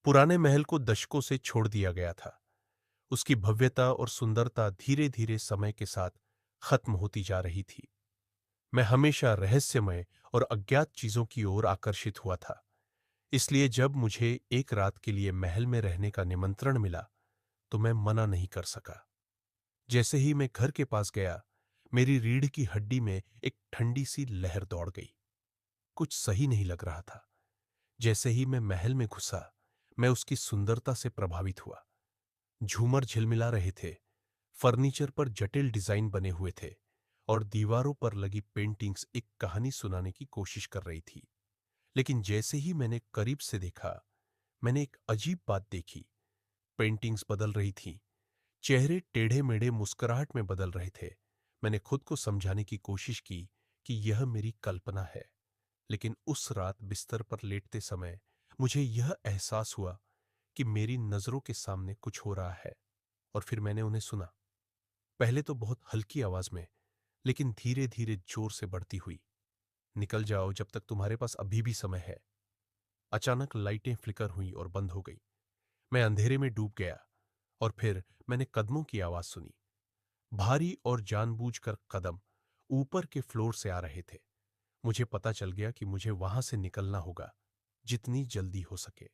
पुराने महल को दशकों से छोड़ दिया गया था। उसकी भव्यता और सुंदरता धीरे धीरे समय के साथ खत्म होती जा रही थी। मैं हमेशा रहस्यमय और अज्ञात चीजों की ओर आकर्षित हुआ था। इसलिए जब मुझे एक रात के लिए महल में रहने का निमंत्रण मिला तो मैं मना नहीं कर सका। जैसे ही मैं घर के पास गया, मेरी रीढ़ की हड्डी में एक ठंडी सी लहर दौड़ गई। कुछ सही नहीं लग रहा था। जैसे ही मैं महल में घुसा, मैं उसकी सुंदरता से प्रभावित हुआ। झूमर झिलमिला रहे थे, फर्नीचर पर जटिल डिजाइन बने हुए थे और दीवारों पर लगी पेंटिंग्स एक कहानी सुनाने की कोशिश कर रही थी। लेकिन जैसे ही मैंने करीब से देखा, मैंने एक अजीब बात देखी। पेंटिंग्स बदल रही थीं, चेहरे टेढ़े मेढ़े मुस्कुराहट में बदल रहे थे। मैंने खुद को समझाने की कोशिश की कि यह मेरी कल्पना है, लेकिन उस रात बिस्तर पर लेटते समय मुझे यह एहसास हुआ कि मेरी नजरों के सामने कुछ हो रहा है। और फिर मैंने उन्हें सुना। पहले तो बहुत हल्की आवाज में, लेकिन धीरे धीरे जोर से बढ़ती हुई। निकल जाओ जब तक तुम्हारे पास अभी भी समय है। अचानक लाइटें फ्लिकर हुई और बंद हो गई। मैं अंधेरे में डूब गया और फिर मैंने कदमों की आवाज सुनी। भारी और जानबूझकर कदम ऊपर के फ्लोर से आ रहे थे। मुझे पता चल गया कि मुझे वहां से निकलना होगा, जितनी जल्दी हो सके।